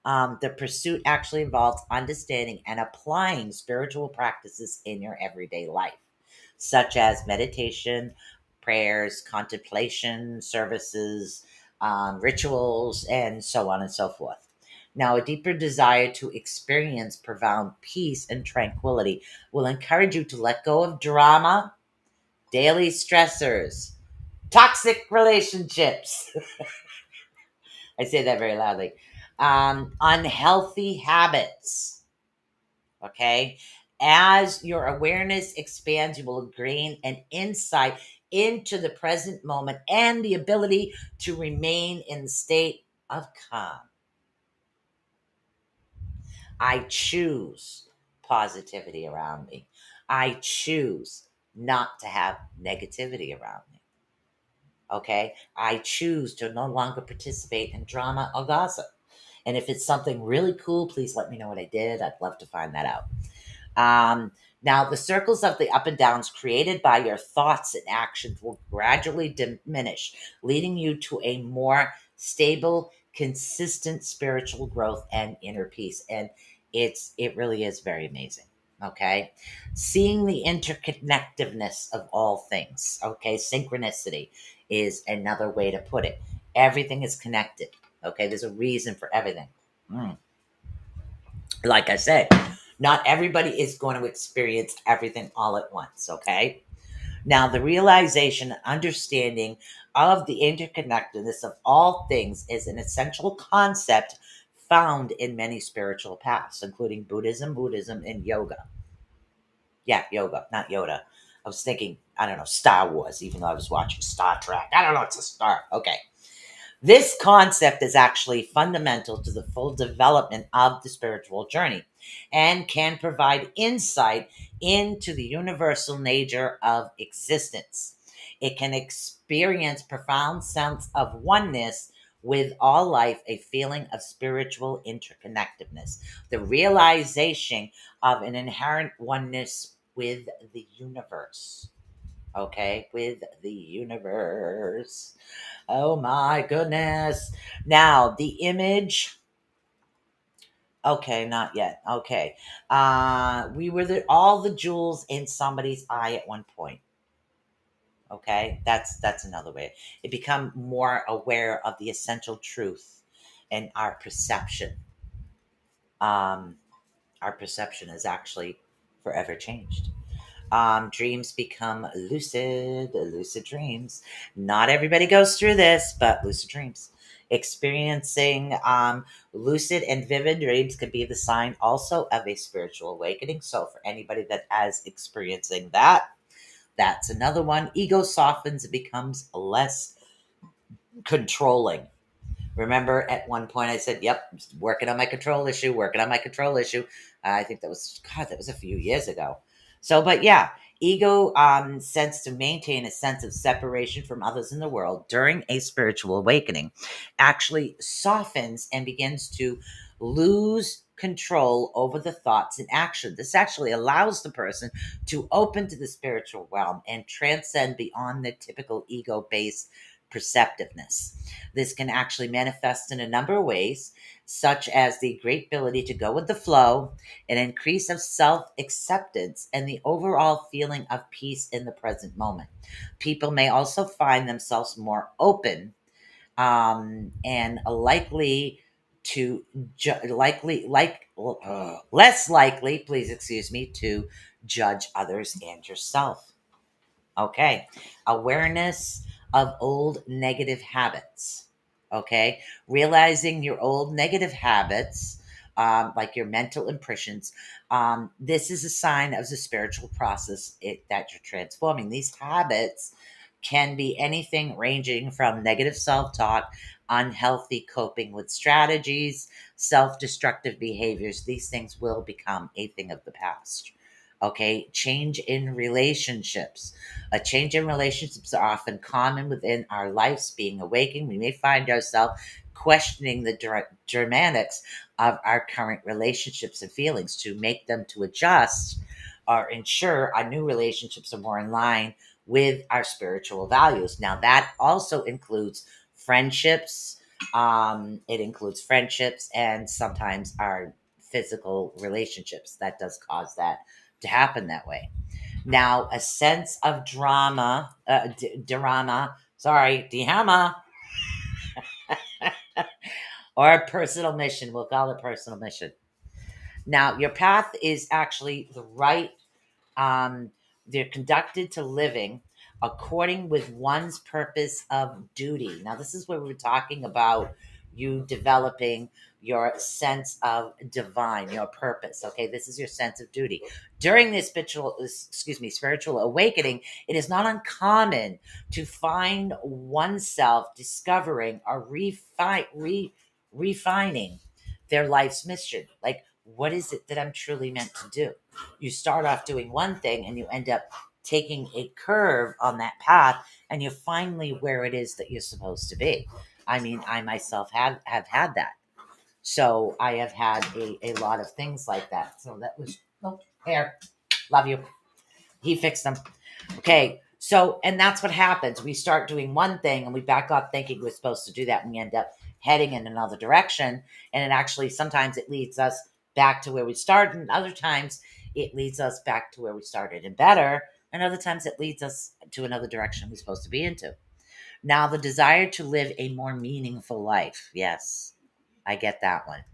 The pursuit actually involves understanding and applying spiritual practices in your everyday life, such as meditation, prayers, contemplation, services, rituals, and so on and so forth. Now, a deeper desire to experience profound peace and tranquility will encourage you to let go of drama, daily stressors, toxic relationships. I say that very loudly. Unhealthy habits. Okay. As your awareness expands, you will gain an insight into the present moment and the ability to remain in the state of calm. I choose positivity around me. I choose not to have negativity around me. Okay. I choose to no longer participate in drama or gossip. And if it's something really cool, please let me know what I did. I'd love to find that out. Now, the circles of the up and downs created by your thoughts and actions will gradually diminish, leading you to a more stable, consistent spiritual growth and inner peace. And it really is very amazing. Okay, seeing the interconnectedness of all things. Okay, synchronicity is another way to put it. Everything is connected. Okay, there's a reason for everything. Mm. Like I said, not everybody is going to experience everything all at once, okay? Now, the realization and understanding of the interconnectedness of all things is an essential concept found in many spiritual paths, including Buddhism, and yoga. Yeah, yoga, not Yoda. I was thinking, I don't know, Star Wars, even though I was watching Star Trek. I don't know, it's a star. Okay. This concept is actually fundamental to the full development of the spiritual journey and can provide insight into the universal nature of existence. It can experience profound sense of oneness with all life, a feeling of spiritual interconnectedness, the realization of an inherent oneness with the universe. Okay, with the universe. Oh my goodness. Now, the image. Okay, not yet. Okay. We were all the jewels in somebody's eye at one point. Okay? That's another way. It become more aware of the essential truth and our perception. Um our perception is actually forever changed. Dreams become lucid dreams. Not everybody goes through this, but lucid dreams. Experiencing lucid and vivid dreams could be the sign also of a spiritual awakening. So, for anybody that has experiencing that, that's another one. Ego softens, it becomes less controlling. Remember at one point I said, yep, working on my control issue, working on my control issue. I think that was, God, that was a few years ago. So, but yeah, ego sense to maintain a sense of separation from others in the world during a spiritual awakening actually softens and begins to lose control over the thoughts and action. This actually allows the person to open to the spiritual realm and transcend beyond the typical ego based perceptiveness. This can actually manifest in a number of ways, such as the great ability to go with the flow, an increase of self acceptance, and the overall feeling of peace in the present moment. People may also find themselves more open and likely to less likely, please excuse me, to judge others and yourself. Okay. Awareness of old negative habits. Okay. Realizing your old negative habits, like your mental impressions, this is a sign of the spiritual process that you're transforming. These habits can be anything ranging from negative self talk, unhealthy coping with strategies, self destructive behaviors. These things will become a thing of the past. Okay. Change in relationships. A change in relationships are often common within our lives. Being awakened, we may find ourselves questioning the dramatics of our current relationships and feelings to make them to adjust or ensure our new relationships are more in line with our spiritual values. Now, that also includes friendships. It includes friendships and sometimes our physical relationships. That does cause that to happen that way. Now, a sense of drama, or a personal mission. We'll call it personal mission. Now, your path is actually the right. Um, they're conducted to living according with one's purpose of duty. Now, this is where we're talking about you developing your sense of divine, your purpose. Okay, this is your sense of duty. During this spiritual awakening, it is not uncommon to find oneself discovering or refining their life's mission. Like, what is it that I'm truly meant to do? You start off doing one thing and you end up taking a curve on that path and you're finally where it is that you're supposed to be. I mean, I myself have had that. So I have had a lot of things like that. So that was, oh, here, love you. He fixed them. Okay. So, and that's what happens. We start doing one thing and we back up thinking we're supposed to do that. And we end up heading in another direction. And it actually, sometimes it leads us back to where we started. And other times it leads us back to where we started and better. And other times it leads us to another direction we're supposed to be into. Now, the desire to live a more meaningful life. Yes, I get that one.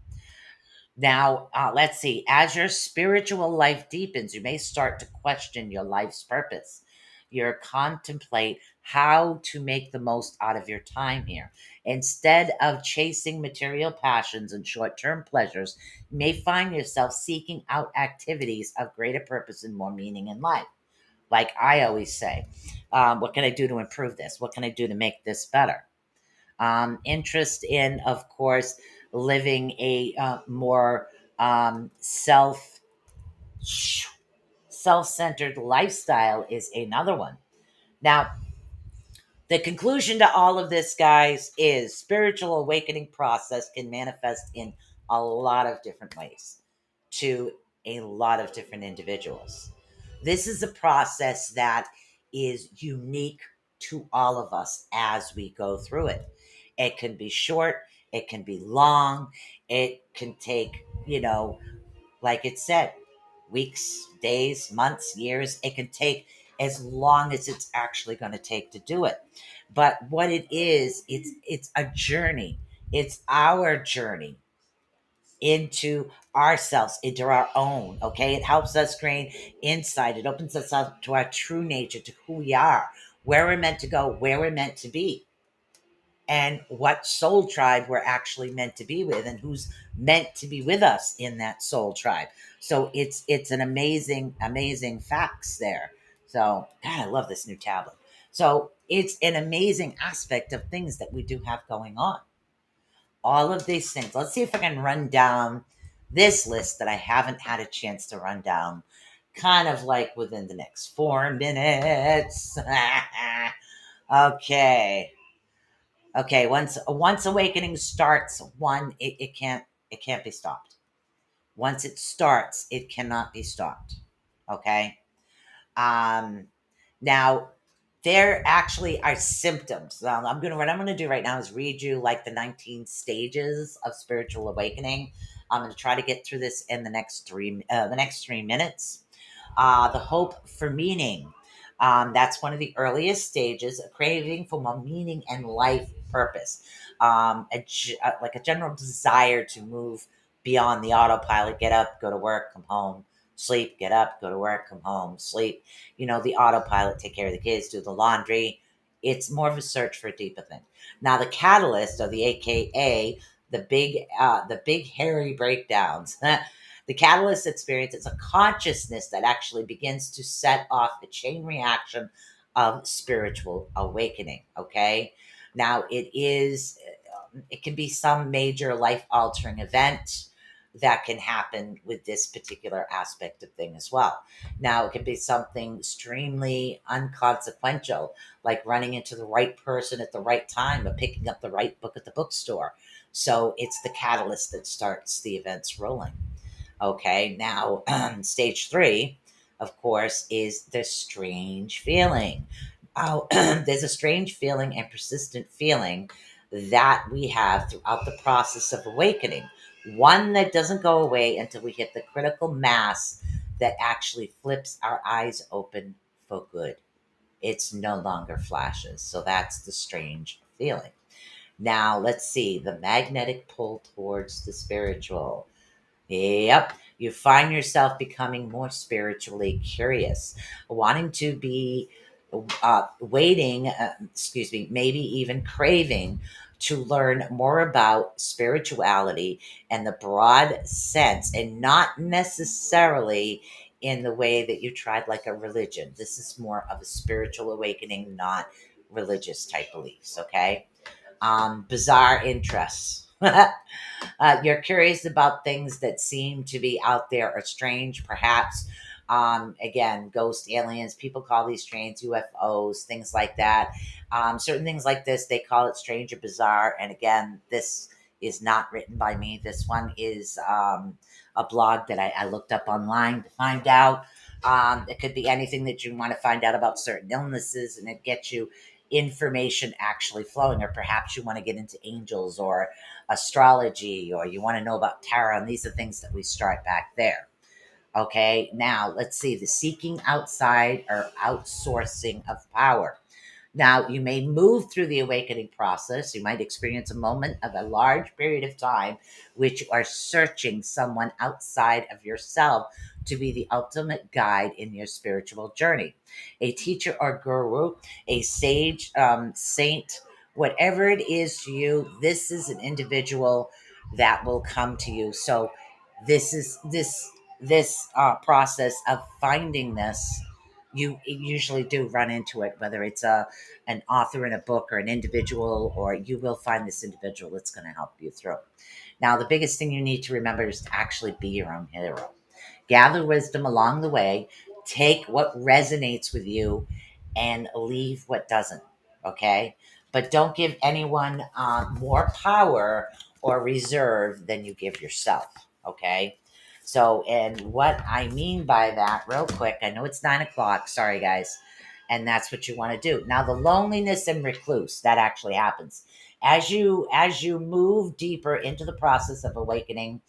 Now, let's see. As your spiritual life deepens, you may start to question your life's purpose. You contemplate how to make the most out of your time here. Instead of chasing material passions and short term pleasures, you may find yourself seeking out activities of greater purpose and more meaning in life. Like I always say, what can I do to improve this? What can I do to make this better? Interest in, of course, living a more self-centered lifestyle is another one. Now, the conclusion to all of this, guys, is spiritual awakening process can manifest in a lot of different ways to a lot of different individuals. This is a process that is unique to all of us as we go through it. It can be short, it can be long, it can take, like it said, weeks, days, months, years. It can take as long as it's actually going to take to do it. But what it is, it's a journey. It's our journey into ourselves, into our own. Okay, it helps us gain insight. It opens us up to our true nature, to who we are, where we're meant to go, where we're meant to be, and what soul tribe we're actually meant to be with, and who's meant to be with us in that soul tribe. So it's an amazing facts there. So God, I love this new tablet. So it's an amazing aspect of things that we do have going on. All of these things. Let's see if I can run down this list that I haven't had a chance to run down, kind of like within the next 4 minutes. Okay. Okay, once awakening starts, it can't be stopped. Once it starts, it cannot be stopped. Okay? Um Now there actually are symptoms. What I'm gonna do right now is read you like the 19 stages of spiritual awakening. I'm gonna try to get through this in the next 3 minutes. The hope for meaning. That's one of the earliest stages, a craving for more meaning and life purpose. Like a general desire to move beyond the autopilot, get up, go to work, come home, sleep, get up, go to work, come home, sleep. The autopilot, take care of the kids, do the laundry. It's more of a search for a deeper thing. Now, the catalyst, or the AKA, the big hairy breakdowns. The catalyst experience is a consciousness that actually begins to set off a chain reaction of spiritual awakening. Okay. Now, it can be some major life altering event that can happen with this particular aspect of thing as well. Now, it can be something extremely unconsequential, like running into the right person at the right time or picking up the right book at the bookstore. So it's the catalyst that starts the events rolling. Okay, now stage 3, of course, is the strange feeling. Oh, there's a strange feeling and persistent feeling that we have throughout the process of awakening. One that doesn't go away until we hit the critical mass that actually flips our eyes open for good. It's no longer flashes. So that's the strange feeling. Now, let's see the magnetic pull towards the spiritual. Yep. You find yourself becoming more spiritually curious, wanting to be maybe even craving to learn more about spirituality and the broad sense, and not necessarily in the way that you tried like a religion. This is more of a spiritual awakening, not religious type beliefs. Okay. Bizarre interests. You're curious about things that seem to be out there or strange, perhaps. Again, ghost aliens, people call these strange UFOs, things like that. Certain things like this, they call it strange or bizarre. And again, this is not written by me. This one is a blog that I looked up online to find out. It could be anything that you want to find out about certain illnesses, and it gets you information actually flowing, or perhaps you want to get into angels or astrology, or you want to know about tarot, and these are things that we start back there. Okay, now let's see the seeking outside or outsourcing of power. Now, you may move through the awakening process. You might experience a moment of a large period of time which you are searching someone outside of yourself to be the ultimate guide in your spiritual journey. A teacher or guru, a sage, saint, whatever it is to you, this is an individual that will come to you. So, this process of finding this. you usually do run into it, whether it's an author in a book or an individual, or you will find this individual that's going to help you through. Now, the biggest thing you need to remember is to actually be your own hero. Gather wisdom along the way, take what resonates with you, and leave what doesn't. Okay? But don't give anyone more power or reserve than you give yourself. Okay? So, and what I mean by that, real quick, I know it's 9 o'clock. Sorry, guys. And that's what you want to do. Now, the loneliness and recluse, that actually happens. As you move deeper into the process of awakening,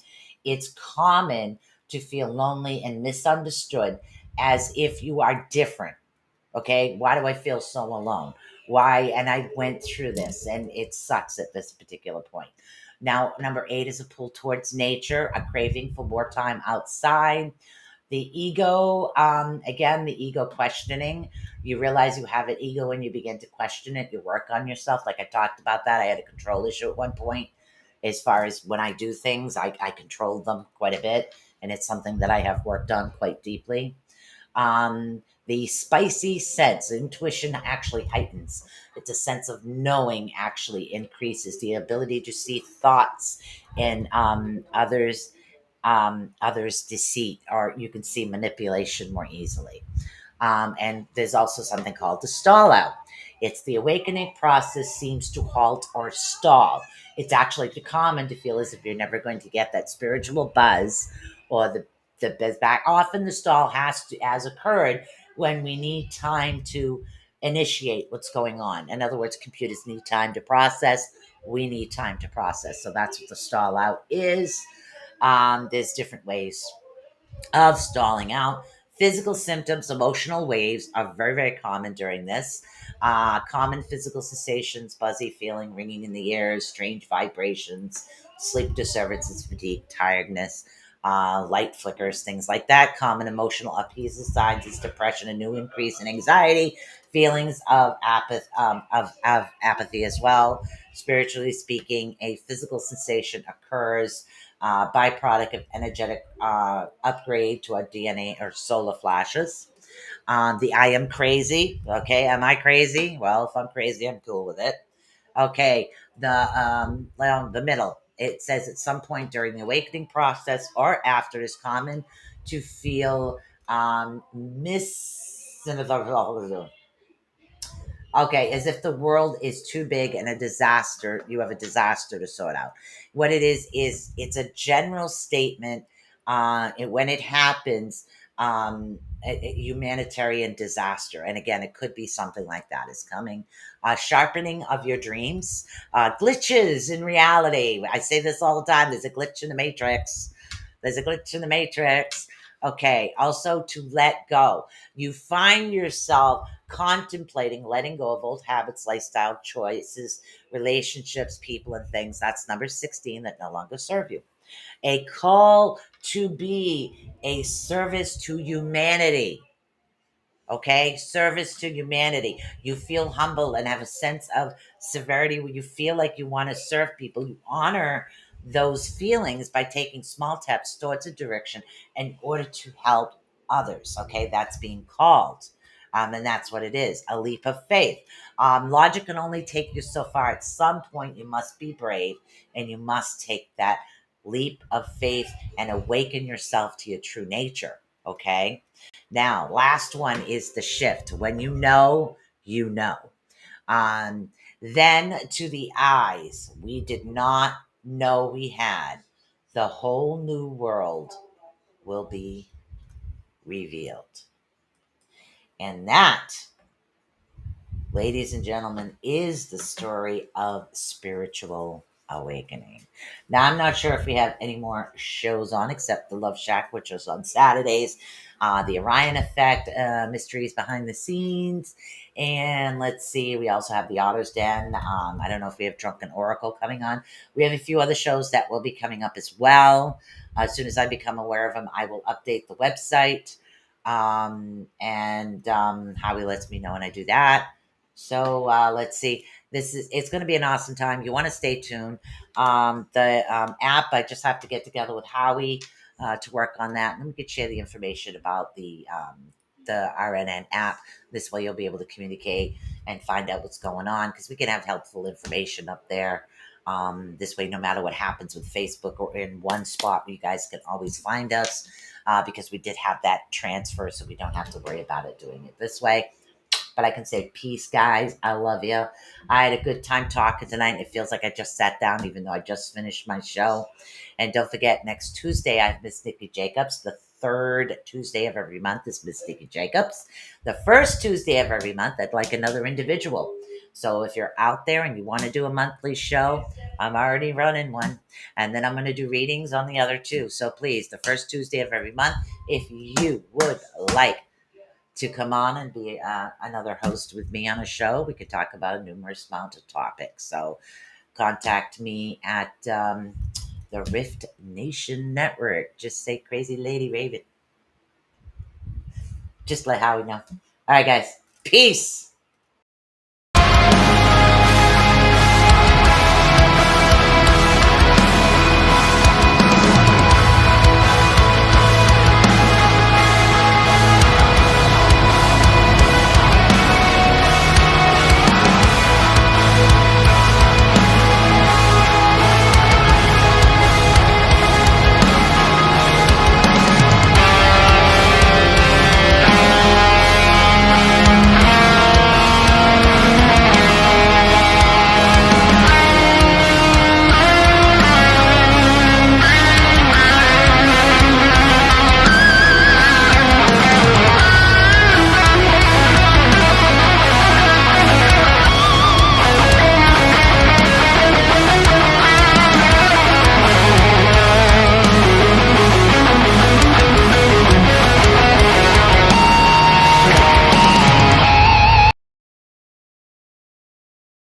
it's common to feel lonely and misunderstood, as if you are different. Okay, why do I feel so alone? Why? And I went through this, and it sucks at this particular point. Now, number 8 is a pull towards nature, a craving for more time outside. The ego, again, the ego questioning. You realize you have an ego and you begin to question it. You work on yourself. Like I talked about that. I had a control issue at one point. As far as when I do things, I control them quite a bit. And it's something that I have worked on quite deeply. The spicy sense, intuition actually heightens. It's a sense of knowing actually increases the ability to see thoughts in others' deceit, or you can see manipulation more easily. And there's also something called the stall out. It's the awakening process seems to halt or stall. It's actually too common to feel as if you're never going to get that spiritual buzz or the buzz back. Often the stall has occurred when we need time to initiate what's going on. In other words, computers need time to process. We need time to process. So that's what the stall out is. There's different ways of stalling out. Physical symptoms, emotional waves are very, very common during this. Common physical sensations, buzzy feeling, ringing in the ears, strange vibrations, sleep disturbances, fatigue, tiredness, light flickers, things like that. Common emotional upheaval signs is depression, a new increase in anxiety, feelings of apathy as well. Spiritually speaking, a physical sensation occurs, byproduct of energetic upgrade to our DNA or solar flashes. The I am crazy. Okay, am I crazy? Well, if I'm crazy, I'm cool with it. Okay, the middle. It says at some point during the awakening process or after is common to feel miss. Okay, as if the world is too big and a disaster, you have a disaster to sort out. What it is it's a general statement. When it happens, a humanitarian disaster, and again, it could be something like that is coming. Sharpening of your dreams, glitches in reality. I say this all the time. There's a glitch in the matrix. There's a glitch in the matrix. Okay, also to let go. You find yourself contemplating letting go of old habits, lifestyle choices, relationships, people, and things. That's number 16 that no longer serve you. A call to be a service to humanity. Okay, service to humanity. You feel humble and have a sense of severity where you feel like you want to serve people. You honor those feelings by taking small steps towards a direction in order to help others. Okay, that's being called. And that's what it is, a leap of faith. Logic can only take you so far. At some point, you must be brave and you must take that leap of faith and awaken yourself to your true nature. Okay. Now, last one is the shift. When you know, you know. Um, then to the eyes, we did not know we had. The whole new world will be revealed. And that, ladies and gentlemen, is the story of spiritual awakening. Now, I'm not sure if we have any more shows on except the Love Shack, which is on Saturdays, the Orion Effect, mysteries behind the scenes, and let's see, we also have the Otter's Den. I don't know if we have Drunken Oracle coming on. We have a few other shows that will be coming up as well. As soon as I become aware of them, I will update the website, and Howie lets me know when I do that. So let's see. It's going to be an awesome time. You want to stay tuned. The app, I just have to get together with Howie to work on that, and we could share the information about the the RNN app. This way you'll be able to communicate and find out what's going on, because we can have helpful information up there. This way, no matter what happens with Facebook, or in one spot, you guys can always find us, because we did have that transfer, so we don't have to worry about it doing it this way. But I can say peace, guys. I love you. I had a good time talking tonight. It feels like I just sat down, even though I just finished my show. And don't forget, next Tuesday, I have Miss Nikki Jacobs. The third Tuesday of every month is Miss Nikki Jacobs. The first Tuesday of every month, I'd like another individual. So if you're out there and you want to do a monthly show, I'm already running one. And then I'm going to do readings on the other two. So please, the first Tuesday of every month, if you would like to come on and be another host with me on a show, we could talk about a numerous amount of topics. So contact me at the R.I.F.T Nation Network. Just say Crazy Lady Raven. Just let Howie know. All right, guys. Peace.